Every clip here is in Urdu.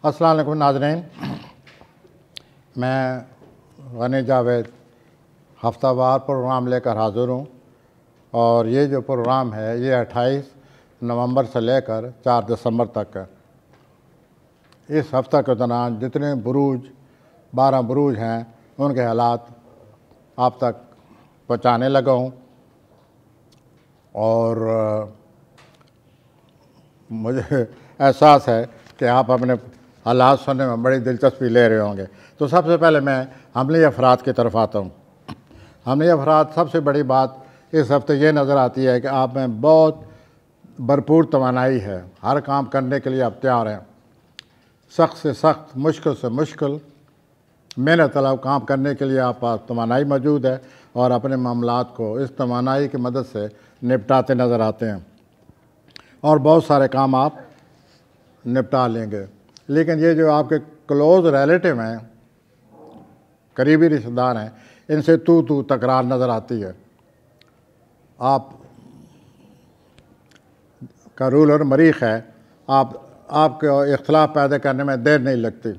السلام علیکم ناظرین، میں غنی جاوید ہفتہ وار پروگرام لے کر حاضر ہوں، اور یہ جو پروگرام ہے یہ 28 نومبر سے لے کر 4 دسمبر تک ہے۔ اس ہفتہ کے دوران جتنے 12 بروج ہیں ان کے حالات آپ تک پہنچانے لگا ہوں، اور مجھے احساس ہے کہ آپ اپنے حالات سننے میں بڑی دلچسپی لے رہے ہوں گے۔ تو سب سے پہلے میں عملی افراد کی طرف آتا ہوں۔ عملی افراد سب سے بڑی بات اس ہفتے یہ نظر آتی ہے کہ آپ میں بہت بھرپور توانائی ہے، ہر کام کرنے کے لیے آپ تیار ہیں، سخت سے سخت، مشکل سے مشکل، محنت طلب کام کرنے کے لیے آپ پاس توانائی موجود ہے، اور اپنے معاملات کو اس توانائی کی مدد سے نپٹاتے نظر آتے ہیں، اور بہت سارے کام آپ نپٹا لیں گے۔ لیکن یہ جو آپ کے کلوز ریلیٹیو ہیں، قریبی رشتہ دار ہیں، ان سے تو تکرار نظر آتی ہے۔ آپ کا رول اور مریخ ہے، آپ کے اختلاف پیدا کرنے میں دیر نہیں لگتی۔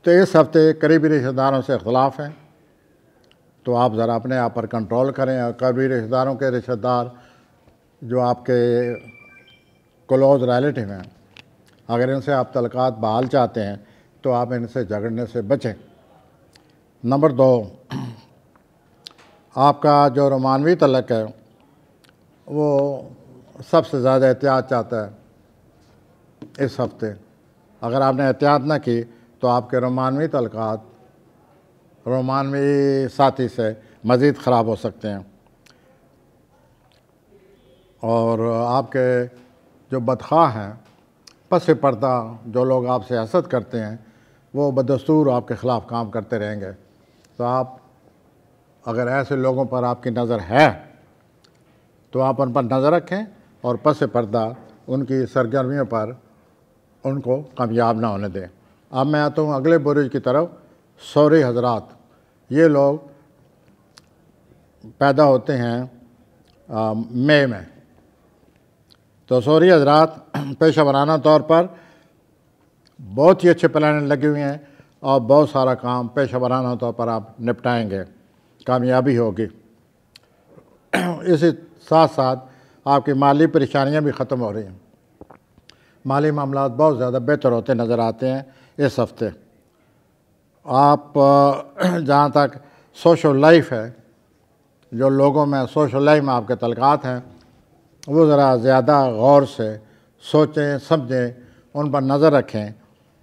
تو اس ہفتے قریبی رشتہ داروں سے اختلاف ہیں، تو آپ ذرا اپنے آپ پر کنٹرول کریں، اور قریبی رشتہ داروں کے رشتہ دار جو آپ کے کلوز ریلیٹیو ہیں، اگر ان سے آپ تعلقات بحال چاہتے ہیں تو آپ ان سے جھگڑنے سے بچیں۔ نمبر 2، آپ کا جو رومانوی تعلق ہے وہ سب سے زیادہ احتیاط چاہتا ہے اس ہفتے۔ اگر آپ نے احتیاط نہ کی تو آپ کے رومانوی تعلقات رومانوی ساتھی سے مزید خراب ہو سکتے ہیں، اور آپ کے جو بدخواہ ہیں، پس پردہ جو لوگ آپ سے حسد کرتے ہیں، وہ بدستور آپ کے خلاف کام کرتے رہیں گے۔ تو آپ اگر ایسے لوگوں پر آپ کی نظر ہے تو آپ ان پر نظر رکھیں، اور پس پردہ ان کی سرگرمیوں پر ان کو کامیاب نہ ہونے دیں۔ اب میں آتا ہوں اگلے برج کی طرف، سوری حضرات۔ یہ لوگ پیدا ہوتے ہیں مئی میں۔ تو سوری حضرات پیشہ ورانہ طور پر بہت ہی اچھے پلانیں لگے ہوئے ہیں، اور بہت سارا کام پیشہ ورانہ طور پر آپ نپٹائیں گے، کامیابی ہوگی۔ اسی ساتھ ساتھ آپ کی مالی پریشانیاں بھی ختم ہو رہی ہیں، مالی معاملات بہت زیادہ بہتر ہوتے نظر آتے ہیں اس ہفتے۔ آپ جہاں تک سوشل لائف ہے، جو لوگوں میں سوشل لائف میں آپ کے تعلقات ہیں، وہ ذرا زیادہ غور سے سوچیں سمجھیں، ان پر نظر رکھیں۔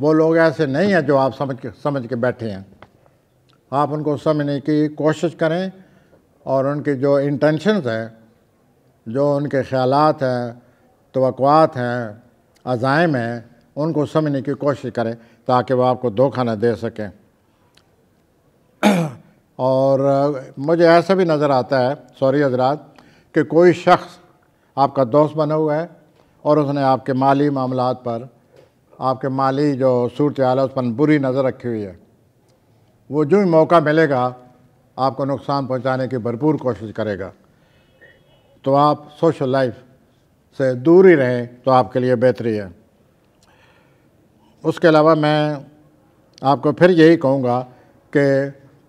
وہ لوگ ایسے نہیں ہیں جو آپ سمجھ کے بیٹھے ہیں، آپ ان کو سمجھنے کی کوشش کریں، اور ان کی جو انٹینشنز ہیں، جو ان کے خیالات ہیں، توقعات ہیں، عزائم ہیں، ان کو سمجھنے کی کوشش کریں تاکہ وہ آپ کو دھوکہ نہ دے سکیں۔ اور مجھے ایسا بھی نظر آتا ہے سوری حضرات کہ کوئی شخص آپ کا دوست بنا ہوا ہے، اور اس نے آپ کے مالی معاملات پر، آپ کے مالی جو صورتحال ہے اس پر بری نظر رکھی ہوئی ہے۔ وہ جو ہی موقع ملے گا آپ کو نقصان پہنچانے کی بھرپور کوشش کرے گا۔ تو آپ سوشل لائف سے دور ہی رہیں تو آپ کے لیے بہتری ہے۔ اس کے علاوہ میں آپ کو پھر یہی کہوں گا کہ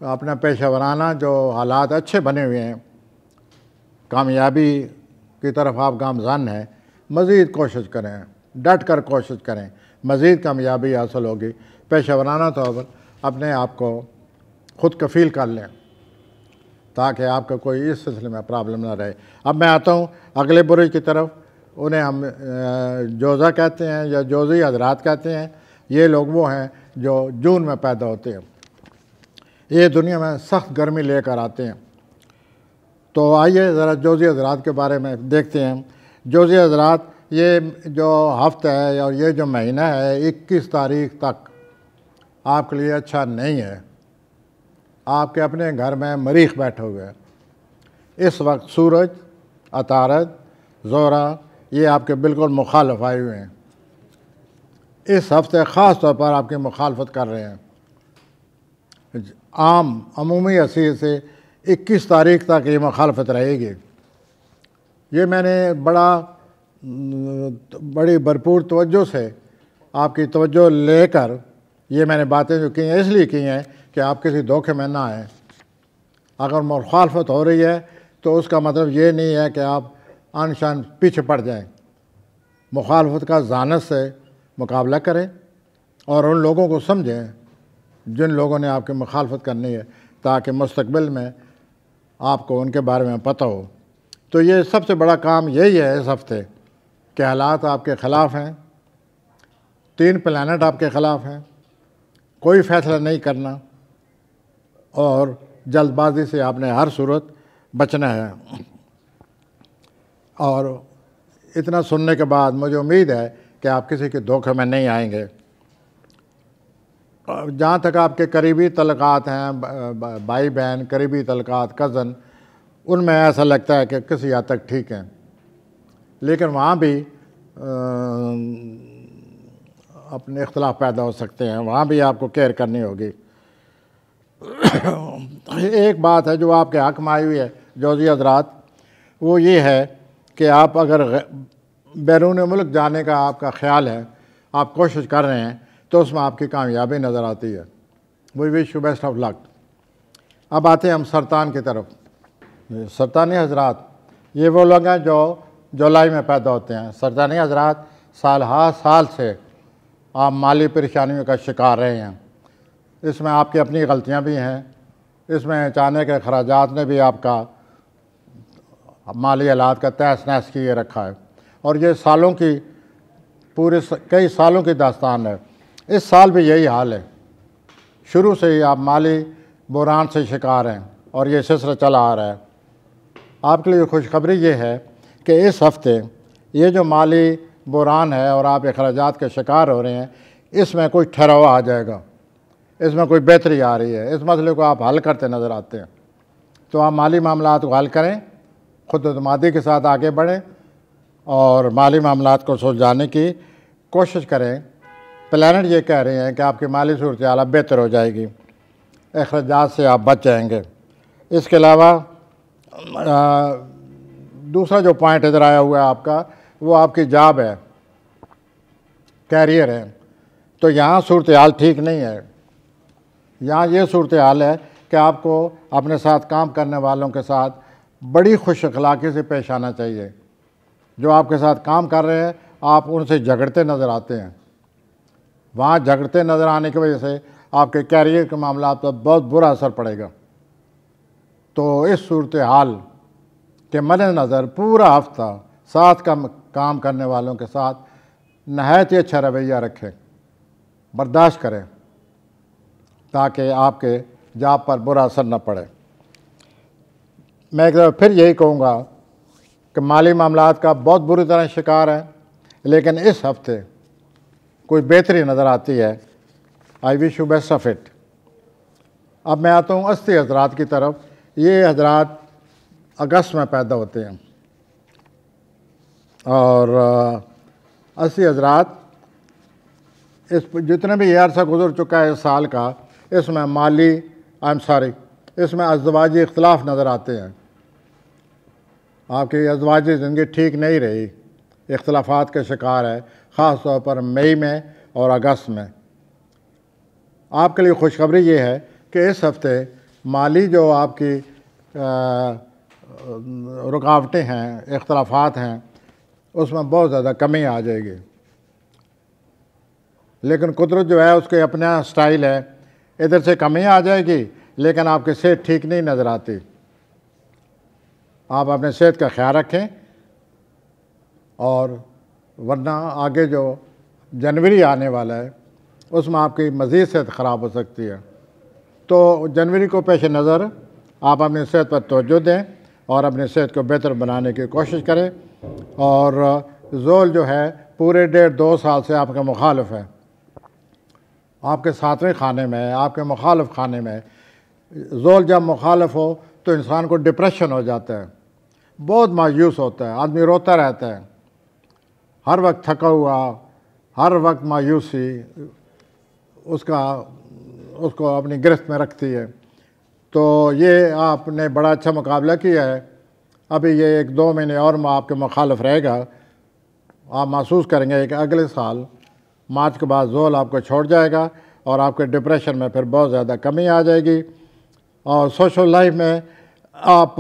اپنا پیشہ ورانہ جو حالات اچھے بنے ہوئے ہیں، کامیابی کی طرف آپ گامزن ہیں، مزید کوشش کریں، ڈٹ کر کوشش کریں، مزید کامیابی حاصل ہوگی۔ پیشہ ورانہ طور پر اپنے آپ کو خود کفیل کر لیں تاکہ آپ کا کوئی اس سلسلے میں پرابلم نہ رہے۔ اب میں آتا ہوں اگلے برج کی طرف، انہیں ہم جوزہ کہتے ہیں یا جوزی حضرات کہتے ہیں۔ یہ لوگ وہ ہیں جو جون میں پیدا ہوتے ہیں، یہ دنیا میں سخت گرمی لے کر آتے ہیں۔ تو آئیے ذرا جوزی حضرات کے بارے میں دیکھتے ہیں۔ جوزی حضرات، یہ جو ہفتہ ہے اور یہ جو مہینہ ہے 21 تاریخ تک آپ کے لیے اچھا نہیں ہے۔ آپ کے اپنے گھر میں مریخ بیٹھے ہوئے ہیں اس وقت، سورج، عطارد، زہرہ یہ آپ کے بالکل مخالف آئے ہوئے ہیں۔ اس ہفتے خاص طور پر آپ کی مخالفت کر رہے ہیں۔ عمومی حیثیت سے 21 تاریخ تک یہ مخالفت رہے گی۔ یہ میں نے بڑی بھرپور توجہ سے آپ کی توجہ لے کر یہ میں نے باتیں جو کی ہیں اس لیے کی ہیں کہ آپ کسی دھوکے میں نہ آئیں۔ اگر مخالفت ہو رہی ہے تو اس کا مطلب یہ نہیں ہے کہ آپ ان شان پیچھے پڑ جائیں۔ مخالفت کا ذہانت سے مقابلہ کریں اور ان لوگوں کو سمجھیں جن لوگوں نے آپ کی مخالفت کرنی ہے، تاکہ مستقبل میں آپ کو ان کے بارے میں پتہ ہو۔ تو یہ سب سے بڑا کام یہی ہے اس ہفتے کہ حالات آپ کے خلاف ہیں، 3 پلانٹ آپ کے خلاف ہیں، کوئی فیصلہ نہیں کرنا اور جلد بازی سے آپ نے ہر صورت بچنا ہے۔ اور اتنا سننے کے بعد مجھے امید ہے کہ آپ کسی کے دھوکے میں نہیں آئیں گے۔ جہاں تک آپ کے قریبی تعلقات ہیں، بھائی بہن، قریبی تعلقات، کزن، ان میں ایسا لگتا ہے کہ کسی حد تک ٹھیک ہیں، لیکن وہاں بھی اپنے اختلاف پیدا ہو سکتے ہیں، وہاں بھی آپ کو کیئر کرنی ہوگی۔ ایک بات ہے جو آپ کے حق میں آئی ہوئی ہے جوزی حضرات، وہ یہ ہے کہ آپ اگر بیرون ملک جانے کا آپ کا خیال ہے، آپ کوشش کر رہے ہیں، تو اس میں آپ کی کامیابی نظر آتی ہے۔ وی وش یو بیسٹ آف لک۔ اب آتے ہیں ہم سرطان کی طرف۔ سرطانی حضرات یہ وہ لوگ ہیں جو جولائی میں پیدا ہوتے ہیں۔ سرطانی حضرات سال ہر سال سے آپ مالی پریشانیوں کا شکار رہے ہیں۔ اس میں آپ کی اپنی غلطیاں بھی ہیں، اس میں اچانک اخراجات نے بھی آپ کا مالی حالات کا تہس نہس کیے رکھا ہے، اور یہ سالوں کی کئی سالوں کی داستان ہے۔ اس سال بھی یہی حال ہے، شروع سے ہی آپ مالی بحران سے شکار ہیں اور یہ سلسلہ چلا آ رہا ہے۔ آپ کے لیے خوشخبری یہ ہے کہ اس ہفتے یہ جو مالی بحران ہے اور آپ اخراجات کے شکار ہو رہے ہیں، اس میں کوئی ٹھہراؤ آ جائے گا، اس میں کوئی بہتری آ رہی ہے، اس مسئلے کو آپ حل کرتے نظر آتے ہیں۔ تو آپ مالی معاملات کو حل کریں، خود اعتمادی کے ساتھ آگے بڑھیں اور مالی معاملات کو سلجھانے کی کوشش کریں۔ پلانٹ یہ کہہ رہے ہیں کہ آپ کی مالی صورتحال اب بہتر ہو جائے گی، اخراجات سے آپ بچ جائیں گے۔ اس کے علاوہ دوسرا جو پوائنٹ ادھر آیا ہوا ہے آپ کا، وہ آپ کی جاب ہے، کیریئر ہے۔ تو یہاں صورتحال ٹھیک نہیں ہے۔ یہاں یہ صورتحال ہے کہ آپ کو اپنے ساتھ کام کرنے والوں کے ساتھ بڑی خوش اخلاقی سے پیش آنا چاہیے۔ جو آپ کے ساتھ کام کر رہے ہیں آپ ان سے جھگڑتے نظر آتے ہیں، وہاں جھگڑتے نظر آنے کی وجہ سے آپ کے کیریئر کے معاملات پر بہت برا اثر پڑے گا۔ تو اس صورتحال کے مد نظر پورا ہفتہ ساتھ کام کرنے والوں کے ساتھ نہایت ہی اچھا رویہ رکھیں، برداشت کریں، تاکہ آپ کے جاب پر برا اثر نہ پڑے۔ میں ایک دفعہ پھر یہی کہوں گا کہ مالی معاملات کا بہت بری طرح شکار ہیں، لیکن اس ہفتے کوئی بہتری نظر آتی ہے۔ I wish you best of it. اب میں آتا ہوں استی حضرات کی طرف۔ یہ حضرات اگست میں پیدا ہوتے ہیں، اور استی حضرات اس جتنے بھی یہ عرصہ گزر چکا ہے اس سال کا، اس میں اس میں ازدواجی اختلاف نظر آتے ہیں۔ آپ کی ازدواجی زندگی ٹھیک نہیں رہی، اختلافات کے شکار ہے، خاص طور پر مئی میں اور اگست میں۔ آپ کے لیے خوشخبری یہ ہے کہ اس ہفتے مالی جو آپ کی رکاوٹیں ہیں، اختلافات ہیں، اس میں بہت زیادہ کمی آ جائے گی۔ لیکن قدرت جو ہے اس کے اپنا سٹائل ہے، ادھر سے کمی آ جائے گی لیکن آپ کی صحت ٹھیک نہیں نظر آتی۔ آپ اپنے صحت کا خیال رکھیں، اور ورنہ آگے جو جنوری آنے والا ہے اس میں آپ کی مزید صحت خراب ہو سکتی ہے۔ تو جنوری کو پیش نظر آپ اپنی صحت پر توجہ دیں اور اپنی صحت کو بہتر بنانے کی کوشش کریں۔ اور زول جو ہے پورے 1.5-2 سال سے آپ کا مخالف ہے، آپ کے 7ویں خانے میں، آپ کے مخالف خانے میں۔ زول جب مخالف ہو تو انسان کو ڈپریشن ہو جاتا ہے، بہت مایوس ہوتا ہے، آدمی روتا رہتا ہے، ہر وقت تھکا ہوا، ہر وقت مایوسی اس کو اپنی گرفت میں رکھتی ہے۔ تو یہ آپ نے بڑا اچھا مقابلہ کیا ہے۔ ابھی یہ 1-2 مہینے اور آپ کے مخالف رہے گا، آپ محسوس کریں گے کہ اگلے سال مارچ کے بعد زول آپ کو چھوڑ جائے گا اور آپ کے ڈپریشن میں پھر بہت زیادہ کمی آ جائے گی. اور سوشل لائف میں آپ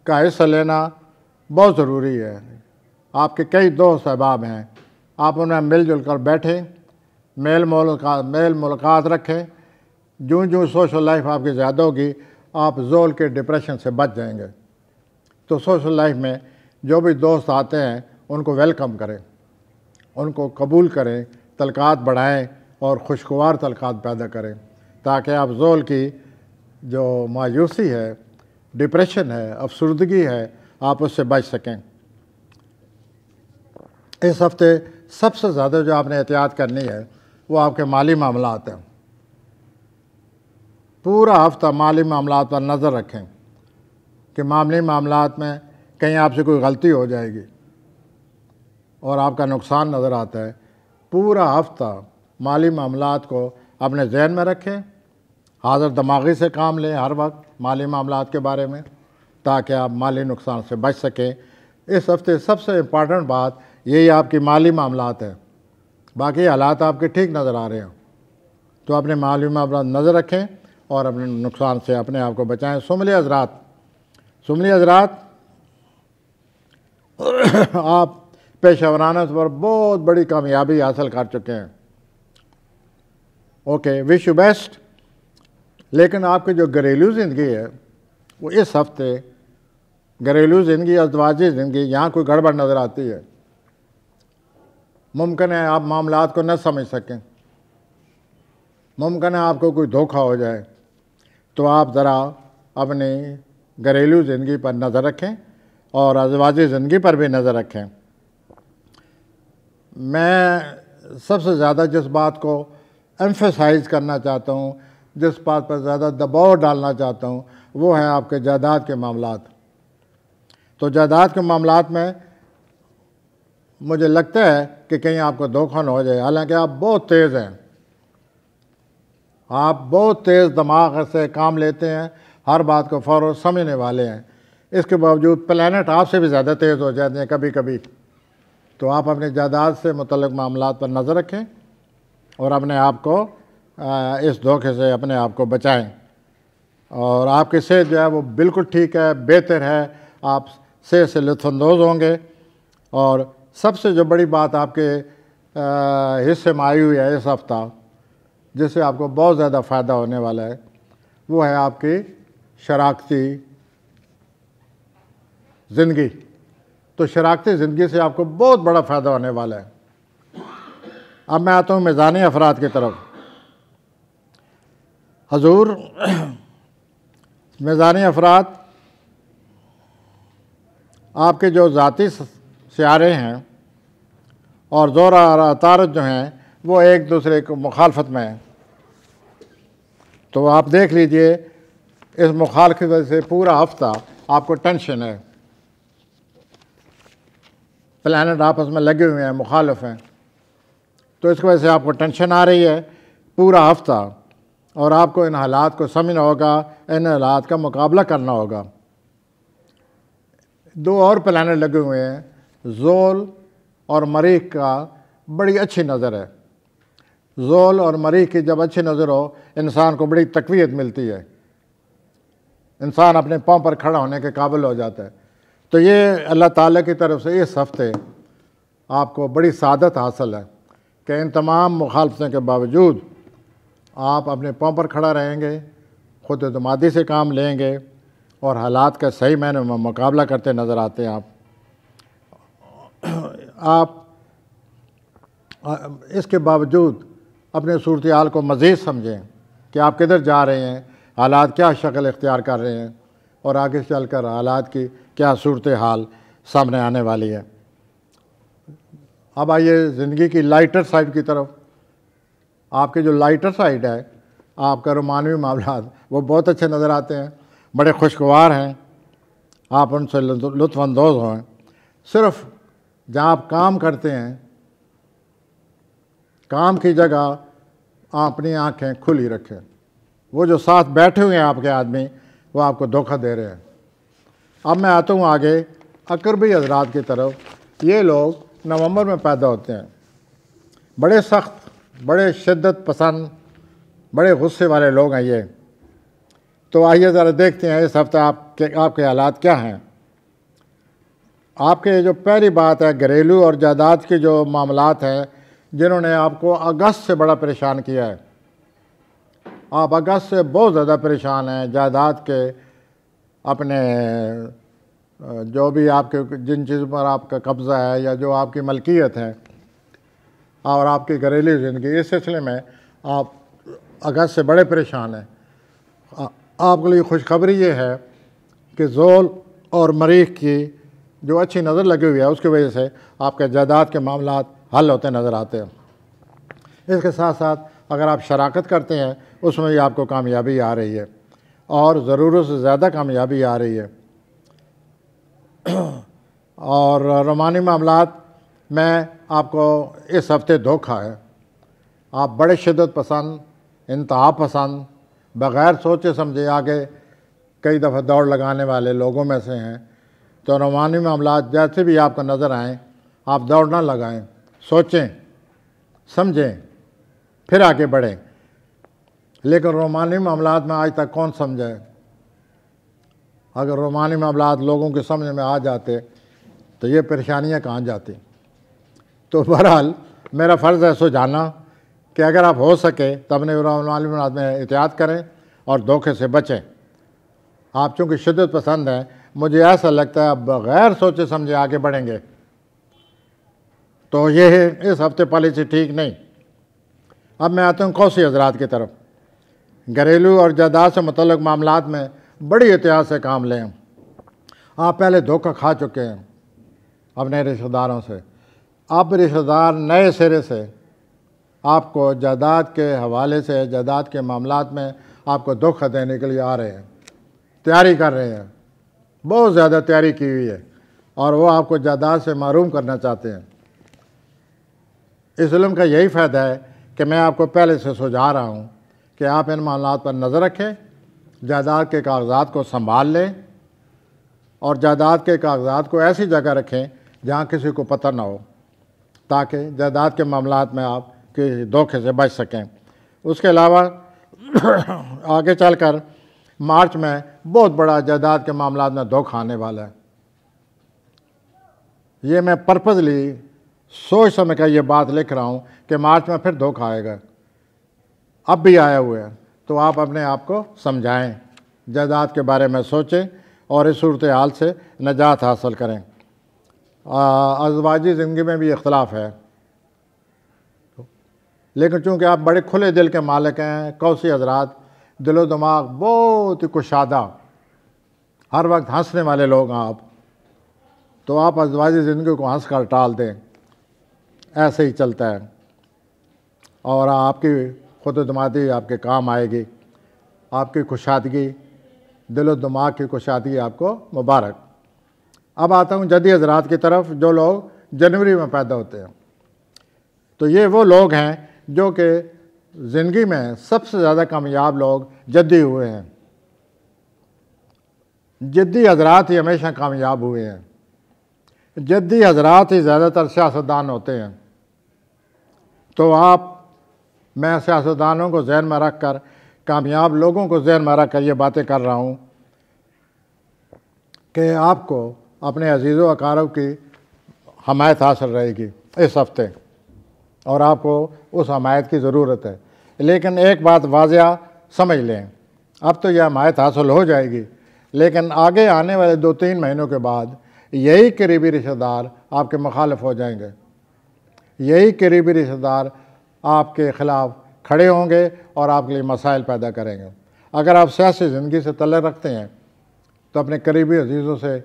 کا حصہ لینا بہت ضروری ہے. آپ کے کئی دوست احباب ہیں, آپ انہیں مل جل کر بیٹھیں, میل ملاقات رکھیں. جوں سوشل لائف آپ کی زیادہ ہوگی آپ زول کے ڈپریشن سے بچ جائیں گے. تو سوشل لائف میں جو بھی دوست آتے ہیں ان کو ویلکم کریں, ان کو قبول کریں, تعلقات بڑھائیں اور خوشگوار تعلقات پیدا کریں تاکہ آپ زول کی جو مایوسی ہے, ڈپریشن ہے, افسردگی ہے, آپ اس سے بچ سکیں. اس ہفتے سب سے زیادہ جو آپ نے احتیاط کرنی ہے وہ آپ کے مالی معاملات ہیں. پورا ہفتہ مالی معاملات پر نظر رکھیں کہ مالی معاملات میں کہیں آپ سے کوئی غلطی ہو جائے گی اور آپ کا نقصان نظر آتا ہے. پورا ہفتہ مالی معاملات کو اپنے ذہن میں رکھیں, حاضر دماغی سے کام لیں ہر وقت مالی معاملات کے بارے میں تاکہ آپ مالی نقصان سے بچ سکیں. اس ہفتے سب سے امپارٹنٹ بات یہی آپ کی مالی معاملات ہے. باقی حالات آپ کے ٹھیک نظر آ رہے ہیں تو اپنے مالی معاملات نظر رکھیں اور اپنے نقصان سے اپنے آپ کو بچائیں. سملی حضرات آپ پیشہ ورانہ پر بہت بڑی کامیابی حاصل کر چکے ہیں. Okay, wish you best. لیکن آپ کی جو گھریلو زندگی ہے وہ اس ہفتے گھریلو زندگی, ازدواجی زندگی, یہاں کوئی گڑبڑ نظر آتی ہے. ممکن ہے آپ معاملات کو نہ سمجھ سکیں, ممکن ہے آپ کو کوئی دھوکہ ہو جائے. تو آپ ذرا اپنی گھریلو زندگی پر نظر رکھیں اور ازدواجی زندگی پر بھی نظر رکھیں. میں سب سے زیادہ جس بات کو ایمفیسائز کرنا چاہتا ہوں, جس بات پر زیادہ دباؤ ڈالنا چاہتا ہوں وہ ہے آپ کے جائیداد کے معاملات. تو جائیداد کے معاملات میں مجھے لگتا ہے کہ کہیں آپ کو دھوکہ نہ ہو جائے. حالانکہ آپ بہت تیز ہیں, آپ بہت تیز دماغ سے کام لیتے ہیں, ہر بات کو فوراً سمجھنے والے ہیں. اس کے باوجود پلانٹ آپ سے بھی زیادہ تیز ہو جاتے ہیں کبھی کبھی. تو آپ اپنے جائیداد سے متعلق معاملات پر نظر رکھیں اور اپنے آپ کو اس دھوکے سے اپنے آپ کو بچائیں. اور آپ کی صحت جو ہے وہ بالکل ٹھیک ہے, بہتر ہے, آپ صحت سے لطف اندوز ہوں گے. اور سب سے جو بڑی بات آپ کے حصے میں آئی ہوئی ہے اس ہفتہ, جس سے آپ کو بہت زیادہ فائدہ ہونے والا ہے, وہ ہے آپ کی شراکتی زندگی. تو شراکتی زندگی سے آپ کو بہت بڑا فائدہ ہونے والا ہے. اب میں آتا ہوں میزانی افراد کی طرف. حضور, میزانی افراد آپ کے جو ذاتی سیارے ہیں اور زور اور عطارد جو ہیں وہ ایک دوسرے کو مخالفت میں ہیں. تو آپ دیکھ لیجئے اس مخالفت کی وجہ سے پورا ہفتہ آپ کو ٹینشن ہے. پلانٹ آپس میں لگے ہوئے ہیں, مخالف ہیں, تو اس کی وجہ سے آپ کو ٹینشن آ رہی ہے پورا ہفتہ. اور آپ کو ان حالات کو سمجھنا ہوگا, ان حالات کا مقابلہ کرنا ہوگا. دو اور پلانٹ لگے ہوئے ہیں, زول اور مریخ کا بڑی اچھی نظر ہے. زول اور مریخ کی جب اچھی نظر ہو انسان کو بڑی تقویت ملتی ہے, انسان اپنے پاؤں پر کھڑا ہونے کے قابل ہو جاتا ہے. تو یہ اللہ تعالیٰ کی طرف سے اس ہفتے آپ کو بڑی سعادت حاصل ہے کہ ان تمام مخالفتوں کے باوجود آپ اپنے پاؤں پر کھڑا رہیں گے, خود اعتمادی سے کام لیں گے اور حالات کا صحیح معنی میں مقابلہ کرتے نظر آتے ہیں. آپ اس کے باوجود اپنے صورتحال کو مزید سمجھیں کہ آپ کدھر جا رہے ہیں, حالات کیا شکل اختیار کر رہے ہیں اور آگے چل کر حالات کی کیا صورتحال سامنے آنے والی ہے. اب آئیے زندگی کی لائٹر سائڈ کی طرف. آپ کی جو لائٹر سائڈ ہے, آپ کا رومانوی معاملات وہ بہت اچھے نظر آتے ہیں, بڑے خوشگوار ہیں, آپ ان سے لطف اندوز ہوئیں. صرف جہاں آپ کام کرتے ہیں, کام کی جگہ آپ اپنی آنکھیں کھلی رکھیں. وہ جو ساتھ بیٹھے ہوئے ہیں آپ کے آدمی وہ آپ کو دھوکہ دے رہے ہیں. اب میں آتا ہوں آگے اقربی حضرات کی طرف. یہ لوگ نومبر میں پیدا ہوتے ہیں. بڑے سخت، بڑے شدت پسند، بڑے غصے والے لوگ ہیں یہ۔ تو آئیے ذرا دیکھتے ہیں اس ہفتے آپ کے حالات کیا ہیں۔ آپ کے جو پہلی بات ہے گھریلو اور جائیداد کے جو معاملات ہیں جنہوں نے آپ کو اگست سے بڑا پریشان کیا ہے۔ آپ اگست سے بہت زیادہ پریشان ہیں جائیداد کے، اپنے جو بھی آپ کے جن چیزوں پر آپ کا قبضہ ہے یا جو آپ کی ملکیت ہے اور آپ کی گھریلو زندگی، اس سلسلے میں آپ اگست سے بڑے پریشان ہیں۔ آپ کے لیے خوشخبری یہ ہے کہ زول اور مریخ کی جو اچھی نظر لگی ہوئی ہے اس کی وجہ سے آپ کے جائیداد کے معاملات حل ہوتے نظر آتے ہیں۔ اس کے ساتھ ساتھ اگر آپ شراکت کرتے ہیں اس میں بھی آپ کو کامیابی آ رہی ہے اور ضرورت سے زیادہ کامیابی آ رہی ہے۔ اور رومانی معاملات میں آپ کو اس ہفتے دھوکہ ہے۔ آپ بڑے شدت پسند، انتہا پسند، بغیر سوچے سمجھے آگے کئی دفعہ دوڑ لگانے والے لوگوں میں سے ہیں۔ تو رومانی معاملات جیسے بھی آپ کو نظر آئیں آپ دوڑ نہ لگائیں، سوچیں سمجھیں پھر آگے بڑھیں۔ لیکن رومانی معاملات میں آج تک کون سمجھے؟ اگر رومانی معاملات لوگوں کے سمجھ میں آ جاتے تو یہ پریشانیاں کہاں جاتی۔ تو بہرحال میرا فرض ہے سمجھانا کہ اگر آپ ہو سکے تو اپنے رومانی معاملات میں احتیاط کریں اور دھوکے سے بچیں۔ آپ چونکہ شدت پسند ہیں، مجھے ایسا لگتا ہے آپ بغیر سوچے سمجھے آگے بڑھیں گے، تو یہ اس ہفتے پالیسی ٹھیک نہیں۔ اب میں آتا ہوں قوسی حضرات کی طرف۔ گھریلو اور جائیداد سے متعلق معاملات میں بڑی احتیاط سے کام لیں۔ آپ پہلے دھوکہ کھا چکے ہیں اپنے رشتہ داروں سے، اب رشتہ دار نئے سرے سے آپ کو جائیداد کے حوالے سے، جائیداد کے معاملات میں آپ کو دھوکہ دینے کے لیے آ رہے ہیں، تیاری کر رہے ہیں، بہت زیادہ تیاری کی ہوئی ہے اور وہ آپ کو جائیداد سے محروم کرنا چاہتے ہیں۔ اس علم کا یہی فائدہ ہے کہ میں آپ کو پہلے سے سمجھا رہا ہوں کہ آپ ان معاملات پر نظر رکھیں، جائیداد کے کاغذات کو سنبھال لیں اور جائیداد کے کاغذات کو ایسی جگہ رکھیں جہاں کسی کو پتہ نہ ہو، تاکہ جائیداد کے معاملات میں آپ کے دھوکے سے بچ سکیں۔ اس کے علاوہ آگے چل کر مارچ میں بہت بڑا جائیداد کے معاملات میں دھوکہ آنے والا ہے۔ یہ میں پرپزلی سوچ سمجھ کر یہ بات لکھ رہا ہوں کہ مارچ میں پھر دھوکہ آئے گا، اب بھی آیا ہوا ہے۔ تو آپ اپنے آپ کو سمجھائیں، جائیداد کے بارے میں سوچیں اور اس صورتحال سے نجات حاصل کریں۔ ازواجی زندگی میں بھی اختلاف ہے، لیکن چونکہ آپ بڑے کھلے دل کے مالک ہیں قوسی حضرات، دل و دماغ بہت ہی کشادہ، ہر وقت ہنسنے والے لوگ ہیں آپ، تو آپ ازواجی زندگی کو ہنس کر ٹال دیں، ایسے ہی چلتا ہے اور آپ کی خود اعتمادی آپ کے کام آئے گی، آپ کی کشادگی، دل و دماغ کی کشادگی آپ کو مبارک۔ اب آتا ہوں جدی حضرات کی طرف جو لوگ جنوری میں پیدا ہوتے ہیں۔ تو یہ وہ لوگ ہیں جو کہ زندگی میں سب سے زیادہ کامیاب لوگ جدی ہوئے ہیں۔ جدی حضرات ہی ہمیشہ کامیاب ہوئے ہیں، جدی حضرات ہی زیادہ تر سیاستدان ہوتے ہیں۔ تو میں سیاستدانوں کو ذہن میں رکھ کر، کامیاب لوگوں کو ذہن میں رکھ کر یہ باتیں کر رہا ہوں کہ آپ کو اپنے عزیز و اقارب کی حمایت حاصل رہے گی اس ہفتے، اور آپ کو اس حمایت کی ضرورت ہے۔ لیکن ایک بات واضح سمجھ لیں، اب تو یہ حمایت حاصل ہو جائے گی، لیکن آگے آنے والے 2-3 مہینوں کے بعد یہی قریبی رشتہ دار آپ کے مخالف ہو جائیں گے، یہی قریبی رشتہ دار آپ کے خلاف کھڑے ہوں گے اور آپ کے لیے مسائل پیدا کریں گے۔ اگر آپ سیاسی زندگی سے تعلق رکھتے ہیں تو اپنے قریبی عزیزوں سے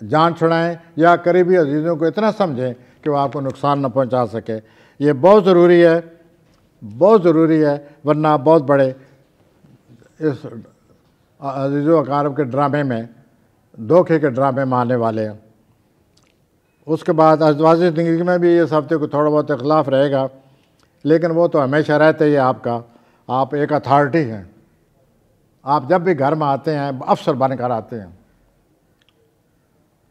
جان چھڑائیں یا قریبی عزیزوں کو اتنا سمجھیں کہ وہ آپ کو نقصان نہ پہنچا سکے۔ یہ بہت ضروری ہے، بہت ضروری ہے، ورنہ آپ بہت بڑے اس عزیز و اقارب کے ڈرامے میں، دھوکے کے ڈرامے میں آنے والے ہیں۔ اس کے بعد ازواجی زندگی میں بھی اس ہفتے کو تھوڑا بہت اختلاف رہے گا، لیکن وہ تو ہمیشہ رہتے ہی آپ کا، آپ ایک اتھارٹی ہیں، آپ جب بھی گھر میں آتے ہیں افسر بن کر آتے ہیں۔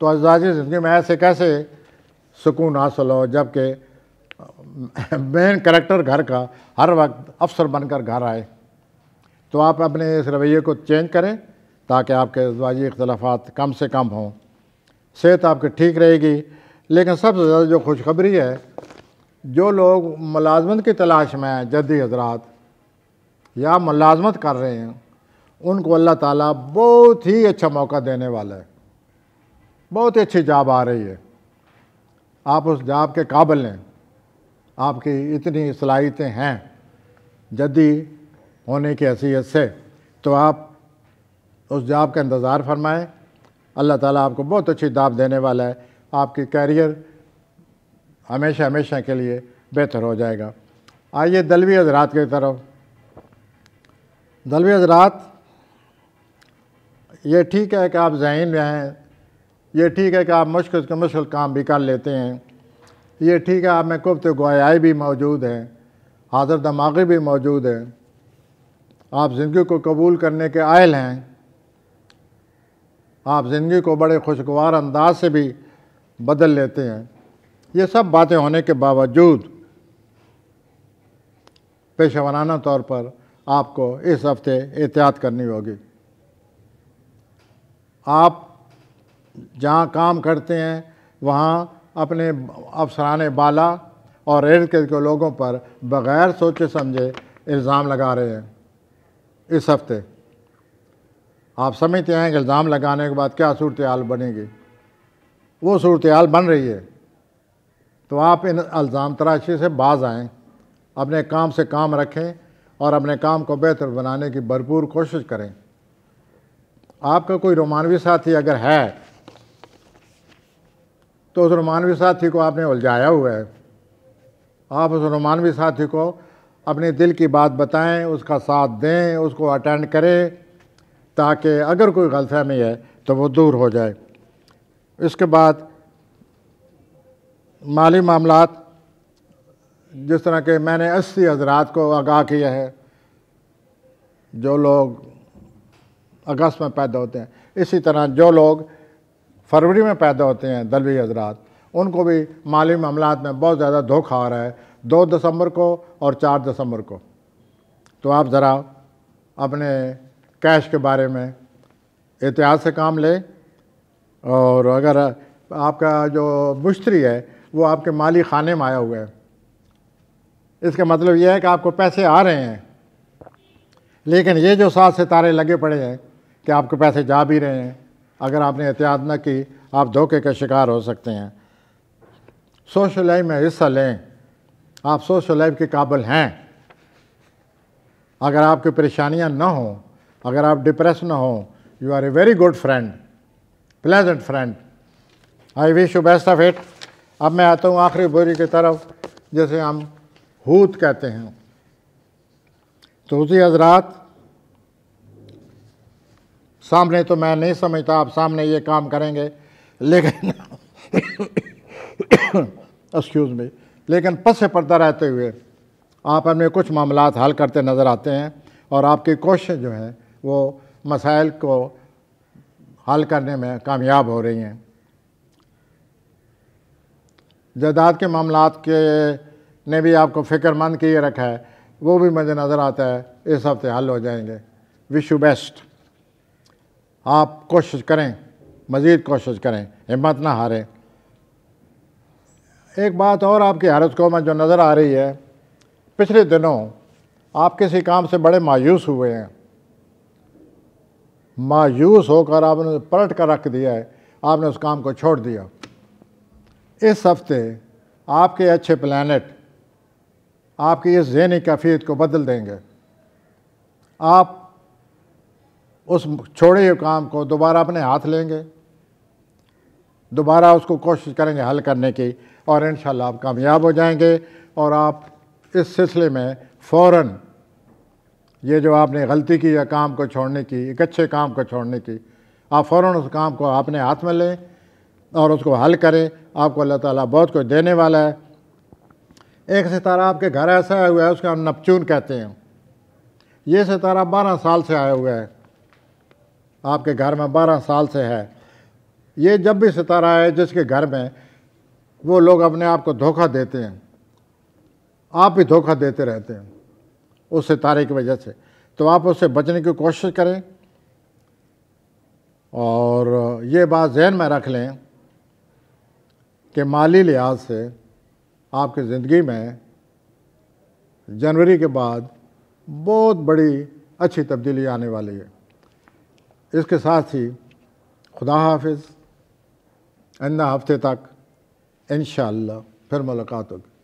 تو ازواجی زندگی میں ایسے کیسے سکون حاصل ہو جب کہ مین کریکٹر گھر کا ہر وقت افسر بن کر گھر آئے، تو آپ اپنے اس رویے کو چینج کریں تاکہ آپ کے ازدواجی اختلافات کم سے کم ہوں، صحت آپ کی ٹھیک رہے گی۔ لیکن سب سے زیادہ جو خوشخبری ہے، جو لوگ ملازمت کی تلاش میں ہیں، جدی حضرات، یا ملازمت کر رہے ہیں، ان کو اللہ تعالیٰ بہت ہی اچھا موقع دینے والا ہے، بہت ہی اچھی جاب آ رہی ہے، آپ اس جاب کے قابل ہیں، آپ کی اتنی صلاحیتیں ہیں جدی ہونے کی حیثیت سے، تو آپ اس جاب کا انتظار فرمائیں، اللہ تعالیٰ آپ کو بہت اچھی جاب دینے والا ہے، آپ کی کیریئر ہمیشہ ہمیشہ کے لیے بہتر ہو جائے گا۔ آئیے دلوی حضرات کی طرف۔ دلوی حضرات، یہ ٹھیک ہے کہ آپ ذہین میں ہیں، یہ ٹھیک ہے کہ آپ مشکل سے مشکل کام بھی کر لیتے ہیں، یہ ٹھیک ہے آپ میں قوت گویائی بھی موجود ہے، حاضر دماغی بھی موجود ہے، آپ زندگی کو قبول کرنے کے عائل ہیں، آپ زندگی کو بڑے خوشگوار انداز سے بھی بدل لیتے ہیں۔ یہ سب باتیں ہونے کے باوجود پیشہ ورانہ طور پر آپ کو اس ہفتے احتیاط کرنی ہوگی۔ آپ جہاں کام کرتے ہیں وہاں اپنے افسران بالا اور ارد گرد کے لوگوں پر بغیر سوچے سمجھے الزام لگا رہے ہیں۔ اس ہفتے آپ سمجھتے ہیں کہ الزام لگانے کے بعد کیا صورتحال بنے گی، وہ صورتحال بن رہی ہے، تو آپ ان الزام تراشی سے باز آئیں، اپنے کام سے کام رکھیں اور اپنے کام کو بہتر بنانے کی بھرپور کوشش کریں۔ آپ کا کوئی رومانوی ساتھی اگر ہے تو اس رومانوی ساتھی کو آپ نے الجھایا ہوا ہے، آپ اس رومانوی ساتھی کو اپنے دل کی بات بتائیں، اس کا ساتھ دیں، اس کو اٹینڈ کریں، تاکہ اگر کوئی غلط فہمی ہے تو وہ دور ہو جائے۔ اس کے بعد مالی معاملات، جس طرح کہ میں نے 80 حضرات کو آگاہ کیا ہے جو لوگ اگست میں پیدا ہوتے ہیں، اسی طرح جو لوگ فروری میں پیدا ہوتے ہیں دلوی حضرات، ان کو بھی مالی معاملات میں بہت زیادہ دھوکہ آ رہا ہے، 2 دسمبر کو اور 4 دسمبر کو۔ تو آپ ذرا اپنے کیش کے بارے میں احتیاط سے کام لیں، اور اگر آپ کا جو مشتری ہے وہ آپ کے مالی خانے میں آیا ہوا ہے، اس کا مطلب یہ ہے کہ آپ کو پیسے آ رہے ہیں، لیکن یہ جو 7 ستارے لگے پڑے ہیں کہ آپ کے پیسے جا بھی رہے ہیں، اگر آپ نے احتیاط نہ کی آپ دھوکے کا شکار ہو سکتے ہیں۔ سوشل لائف میں حصہ لیں، آپ سوشل لائف کے قابل ہیں۔ اگر آپ کی پریشانیاں نہ ہوں، اگر آپ ڈپریس نہ ہوں، you are a very good friend, pleasant friend. I wish you best of it. اب میں آتا ہوں آخری بوری کی طرف، جسے ہم ہوت کہتے ہیں۔ تو اسی حضرات، سامنے تو میں نہیں سمجھتا آپ سامنے یہ کام کریں گے، لیکن ایکسکیوز می، لیکن پس پردہ رہتے ہوئے آپ اپنے کچھ معاملات حل کرتے نظر آتے ہیں، اور آپ کی کوشش جو ہے وہ مسائل کو حل کرنے میں کامیاب ہو رہی ہیں۔ جائیداد کے معاملات کے نے بھی آپ کو فکر مند کیے رکھا ہے، وہ بھی مجھے نظر آتا ہے اس ہفتے حل ہو جائیں گے۔ وش یو بیسٹ۔ آپ کوشش کریں، مزید کوشش کریں، ہمت نہ ہاریں۔ ایک بات اور آپ کی حالت کو میں جو نظر آ رہی ہے، پچھلے دنوں آپ کسی کام سے بڑے مایوس ہوئے ہیں، مایوس ہو کر آپ نے پلٹ کر رکھ دیا ہے، آپ نے اس کام کو چھوڑ دیا۔ اس ہفتے آپ کے اچھے پلانٹ آپ کی اس ذہنی کیفیت کو بدل دیں گے، آپ اس چھوڑے ہوئے کام کو دوبارہ اپنے ہاتھ لیں گے، دوبارہ اس کو کوشش کریں گے حل کرنے کی، اور انشاءاللہ آپ کامیاب ہو جائیں گے، اور آپ اس سلسلے میں فوراً یہ جو آپ نے غلطی کی ہے کام کو چھوڑنے کی، ایک اچھے کام کو چھوڑنے کی، آپ فوراً اس کام کو اپنے ہاتھ میں لیں اور اس کو حل کریں۔ آپ کو اللہ تعالیٰ بہت کچھ دینے والا ہے۔ ایک ستارہ آپ کے گھر ایسا آیا ہوا ہے، اس کا ہم نپچون کہتے ہیں۔ یہ ستارہ 12 سال سے آیا ہوا ہے، آپ کے گھر میں 12 سال سے ہے۔ یہ جب بھی ستارہ ہے جس کے گھر میں، وہ لوگ اپنے آپ کو دھوکہ دیتے ہیں، آپ بھی دھوکہ دیتے رہتے ہیں اس ستارے کی وجہ سے، تو آپ اس سے بچنے کی کوشش کریں، اور یہ بات ذہن میں رکھ لیں کہ مالی لحاظ سے آپ کی زندگی میں جنوری کے بعد بہت بڑی اچھی تبدیلی آنے والی ہے۔ اس کے ساتھ ہی خدا حافظ، آئندہ ہفتے تک انشاءاللہ پھر ملاقات ہوگی۔